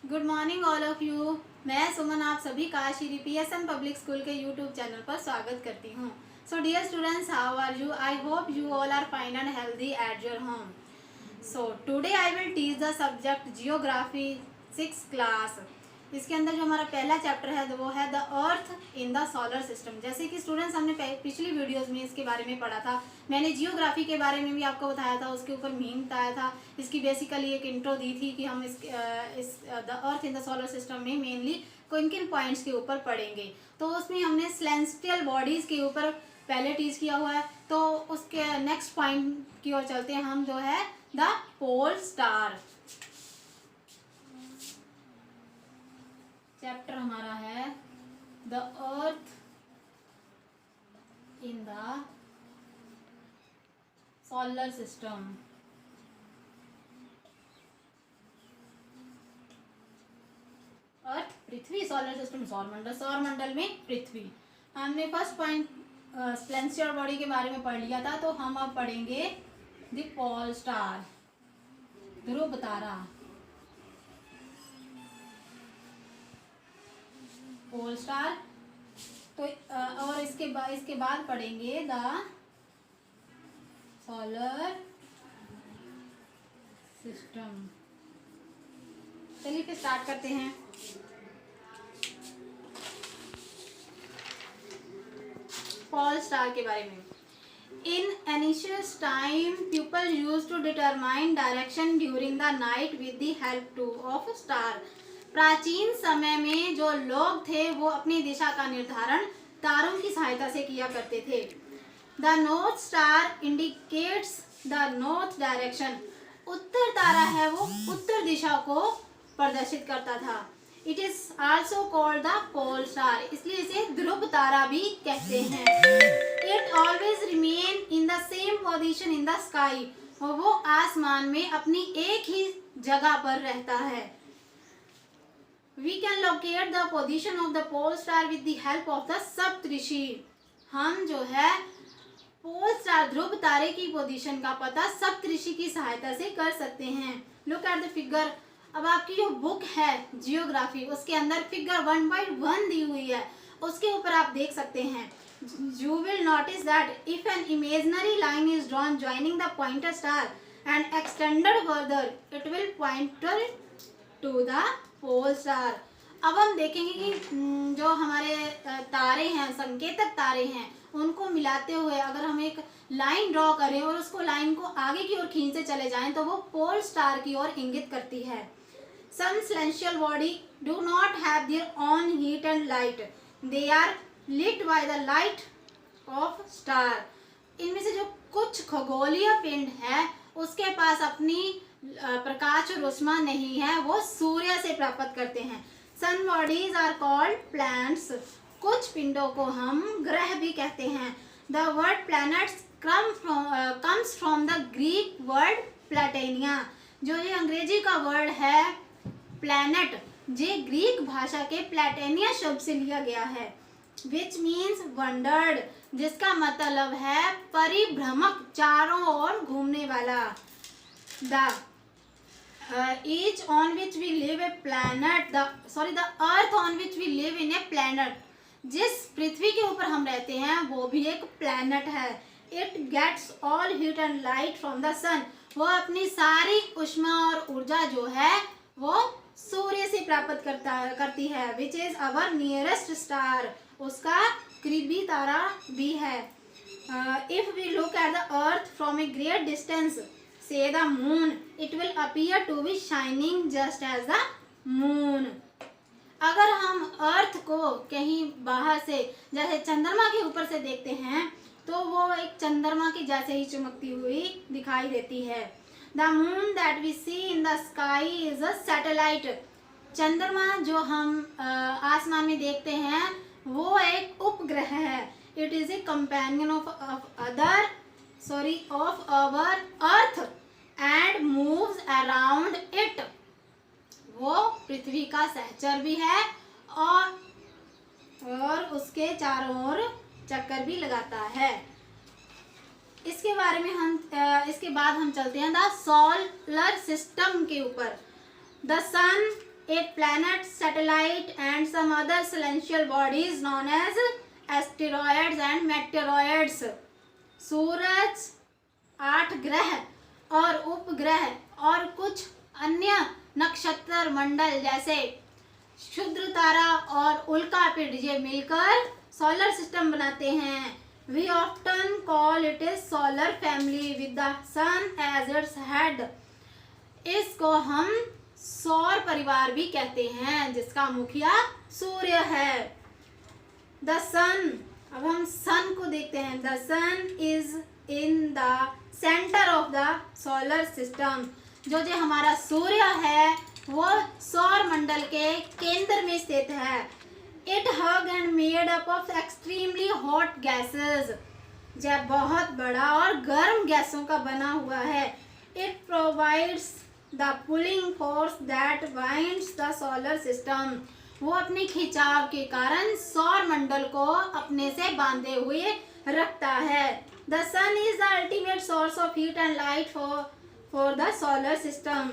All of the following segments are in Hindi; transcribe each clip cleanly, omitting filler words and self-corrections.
Good morning all of you. मैं सुमन आप सभी का श्री PSM पब्लिक स्कूल के यूट्यूब चैनल पर स्वागत करती हूँ। So dear students, how are you? I hope you all are fine and healthy at your home. So today I will teach the subject geography 6th class. इसके अंदर जो हमारा पहला चैप्टर है वो है the earth in the solar system. जैसे कि स्टूडेंट्स हमने पिछली वीडियोस में इसके बारे में पढ़ा था, मैंने जियोग्राफी के बारे में भी आपको बताया था, उसके ऊपर मीन बताया था, इसकी बेसिकली एक इंट्रो दी थी कि हम इस the earth in the solar system में मेनली किन किन पॉइंट्स के ऊपर पढ़ेंगे। तो उसमें हमने सेलेस्टियल बॉडीज के ऊपर पहले टीच किया हुआ है। तो उसके नेक्स्ट पॉइंट की ओर चलते हैं हम, जो है द पोल स्टार। चैप्टर हमारा है the earth in the solar system. Earth पृथ्वी, सोलर सिस्टम सौरमंडल, सौरमंडल में पृथ्वी। हमने फर्स्ट पॉइंट सेलेस्टियल बॉडी के बारे में पढ़ लिया था, तो हम अब पढ़ेंगे द पोल स्टार, ध्रुव तारा। पोल स्टार तो और इसके बाद पढ़ेंगे द सोलर सिस्टम। चलिए फिर स्टार्ट करते हैं। पोल स्टार के बारे में। In ancient time people use to determine direction during the night with the help of star. प्राचीन समय में जो लोग थे वो अपनी दिशा का निर्धारण तारों की सहायता से किया करते थे। The north star indicates the north direction. उत्तर तारा है वो उत्तर दिशा को प्रदर्शित करता था। It is also called the pole star, इसलिए इसे ध्रुव तारा भी कहते हैं। It always remain in the same position in the sky, और वो आसमान में अपनी एक ही जगह पर रहता है। We can locate the position of the pole star with the help of the सप्तऋषि। हम जो है पोल स्टार ध्रुव तारे की पोजीशन का पता सप्तऋषि की सहायता से कर सकते हैं। Look at the figure. अब आपकी जो बुक है जियोग्राफी, उसके अंदर फिगर 1/1 दी हुई है, उसके ऊपर आप देख सकते हैं। You will notice that if an imaginary line is drawn joining the pointer star and extended further, it will point to the pole star. अब हम देखेंगे कि जो हमारे तारे हैं, संकेतक तारे हैं, उनको मिलाते हुए अगर हम एक लाइन ड्रॉ करें और उसको लाइन को आगे की ओर खींचते चले जाएं तो वो पोल स्टार की ओर इंगित करती है। Some celestial body do not have their own heat and light, they are lit by the light of star. इनमें से जो कुछ खगोलीय पिंड है उसके पास अपनी प्रकाश और ऊष्मा नहीं है, वो सूर्य से प्राप्त करते हैं। Some bodies are called planets. कुछ पिंडों को हम ग्रह भी कहते हैं। The word planets comes from the Greek word platenia. जो ये अंग्रेजी का वर्ड है प्लैनेट, ये ग्रीक भाषा के प्लेटेनिया शब्द से लिया गया है, विच मीन्स वंडर्ड, जिसका मतलब है परिभ्रमक, चारों ओर घूमने वाला। The each on which we live a planet, the earth on which we live in a planet, जिस पृथ्वी के ऊपर हम रहते हैं वो भी एक प्लैनेट है। It gets all heat and light from the sun, वो अपनी सारी ऊष्मा और ऊर्जा जो है वो सूर्य से प्राप्त करती है। Which is our nearest star, उसका करीबी तारा भी है। If we look at the earth from a great distance, say the moon, it will appear to be shining just as the moon। अगर हम अर्थ को कहीं बाहर से, जैसे चंद्रमा के ऊपर से देखते हैं, तो वो एक चंद्रमा की जैसे ही चमकती हुई दिखाई देती है। The moon that we see in the sky is a satellite। चंद्रमा जो हम आसमान में देखते हैं वो एक उपग्रह है। It is a companion of our earth and moves around it। वो पृथ्वी का सहचर भी है और उसके चारों ओर चक्कर भी लगाता है। इसके बारे में इसके बाद हम चलते हैं द सोलर सिस्टम के ऊपर। The sun 8 planets, satellite and some other celestial bodies known as asteroids and meteoroids. सूरज, 8 ग्रह और उपग्रह और कुछ अन्य नक्षत्र मंडल जैसे क्षुद्र तारा और उल्कापिंड ये मिलकर सोलर सिस्टम बनाते हैं. We often call it a solar family with the sun as its head. इसको हम सौर परिवार भी कहते हैं जिसका मुखिया सूर्य है. द सन, अब हम सन को देखते हैं. The sun is in the centre of the solar system. जो हमारा सूर्य है वो सौर मंडल के केंद्र में स्थित है. It hug and made up of extremely hot gases. जब बहुत बड़ा और गर्म गैसों का बना हुआ है. It provides the pulling force that binds the solar system. वो अपने खिंचाव के कारण सौर मंडल को अपने से बांधे हुए रखता है. The sun is the ultimate source of heat and light for the solar system.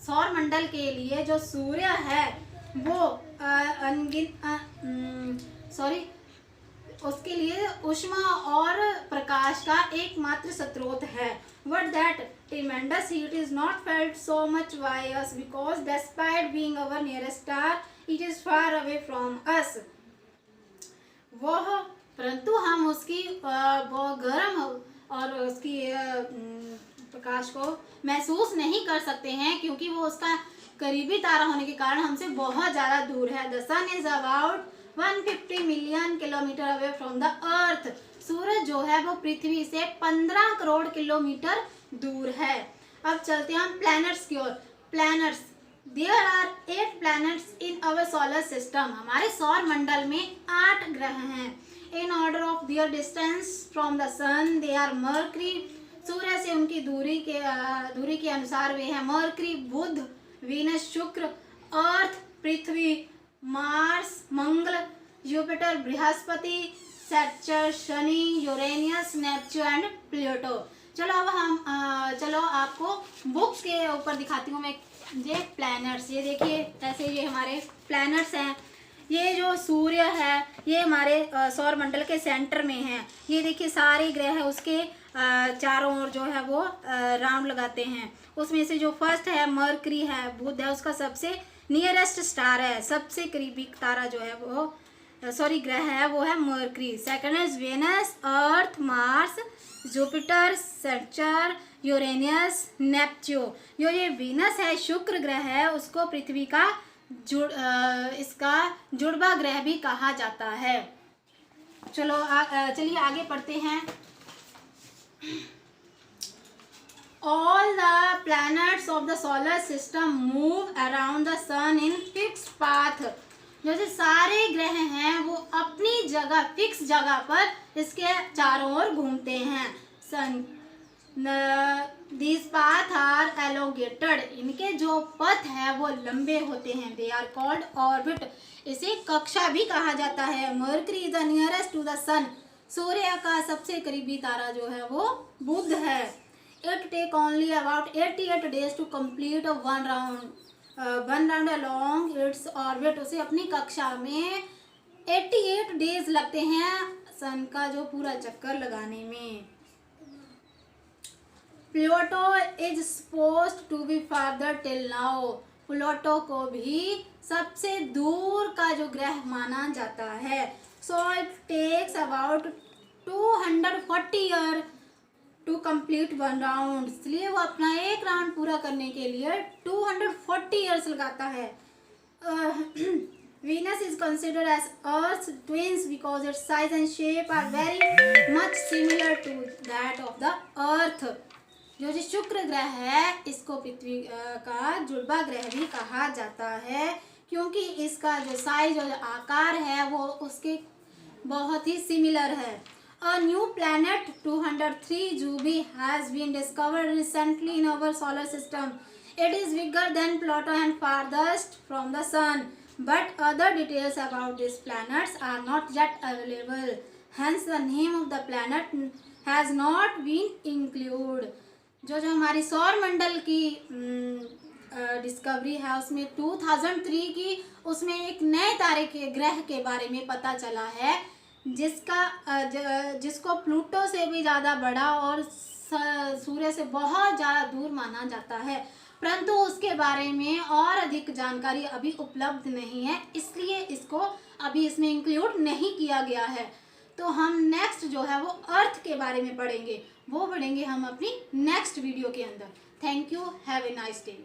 सौर मंडल के लिए जो सूर्य है वो उसके लिए ऊष्मा और प्रकाश का एकमात्र स्रोत है. But that tremendous heat is not felt so much by us because despite being our nearest star, it is far away from us. परंतु हम उसकी वो गर्म और उसकी प्रकाश को महसूस नहीं कर सकते हैं क्योंकि वो उसका करीबी तारा होने के कारण हमसे बहुत ज़्यादा दूर है. The sun is about 150 million kilometre away from the earth. सूरज जो है वो पृथ्वी से 15 करोड़ किलोमीटर दूर है. अब चलते हैं हम प्लैनेट्स की ओर. Planets, there are 8 planets in our solar system. हमारे सौर मंडल में 8 ग्रह हैं. In order of their distance from the sun they are Mercury. सूर्य से उनकी दूरी के अनुसार वे हैं मर्करी, बुध, वीनस, शुक्र, अर्थ, पृथ्वी, मार्स, मंगल, जुपिटर, बृहस्पति, सैटर्न, शनि, यूरेनियस, नेपच्यून एंड प्लूटो. चलो अब हम आपको बुक्स के ऊपर दिखाती हूँ मैं ये प्लैनेट्स. ये देखिए ऐसे ये हमारे प्लैनेट्स हैं. ये जो सूर्य है ये हमारे सौर मंडल के सेंटर में है. ये देखिए सारे ग्रह उसके चारों ओर जो है वो राउंड लगाते हैं. उसमें से जो फर्स्ट है मर्करी है, बुध है, उसका सबसे नियरेस्ट स्टार है, सबसे करीबी तारा जो है वो ग्रह है वो है Mercury. Second is Venus, Earth, Mars, Jupiter, Saturn, Uranus, Neptune. जो ये वीनस है शुक्र ग्रह है उसको पृथ्वी का इसका जुड़वा ग्रह भी कहा जाता है. चलिए आगे पढ़ते हैं. All the planets of the solar system move around the sun in fixed path. जो सारे ग्रह हैं वो अपनी जगह फिक्स जगह पर इसके चारों ओर घूमते हैं. सन these paths are elongated. इनके जो पथ है वो लंबे होते हैं. They are called orbit. इसे कक्षा भी कहा जाता है. Mercury is the nearest to the sun. सूर्य का सबसे करीबी तारा जो है वो बुध है. It take only about 88 days to complete one round along its orbit. उसे अपनी कक्षा में 88 डेज लगते हैं सन का जो पूरा चक्कर लगाने में. Pluto is supposed to be farther till now. Pluto को भी सबसे दूर का जो ग्रह माना जाता है. So it takes about 240 years to complete one round. इसलिए वो अपना एक राउंड पूरा करने के लिए 240 years लगाता है. Venus is considered as Earth's twins because its size and shape are very much similar to that of the Earth. जो शुक्र ग्रह है इसको पृथ्वी का जुड़वा ग्रह भी कहा जाता है क्योंकि इसका जो साइज और आकार है वो उसके बहुत ही सिमिलर है. A new planet 203 Jubi has been discovered recently in our solar system. It is bigger than Pluto and farthest from the sun. But other details about these planets are not yet available. Hence the name of the planet has not been included. जो हमारी सौर मंडल की डिस्कवरी है उसमें 2003 की, उसमें एक नए तारे के ग्रह के बारे में पता चला है जिसको प्लूटो से भी ज़्यादा बड़ा और सूर्य से बहुत ज़्यादा दूर माना जाता है, परंतु उसके बारे में और अधिक जानकारी अभी उपलब्ध नहीं है, इसलिए इसको अभी इसमें इंक्लूड नहीं किया गया है। तो हम नेक्स्ट जो है वो अर्थ के बारे में पढ़ेंगे, वो पढ़ेंगे हम अपनी नेक्स्ट वीडियो के अंदर। Thank you, have a nice day.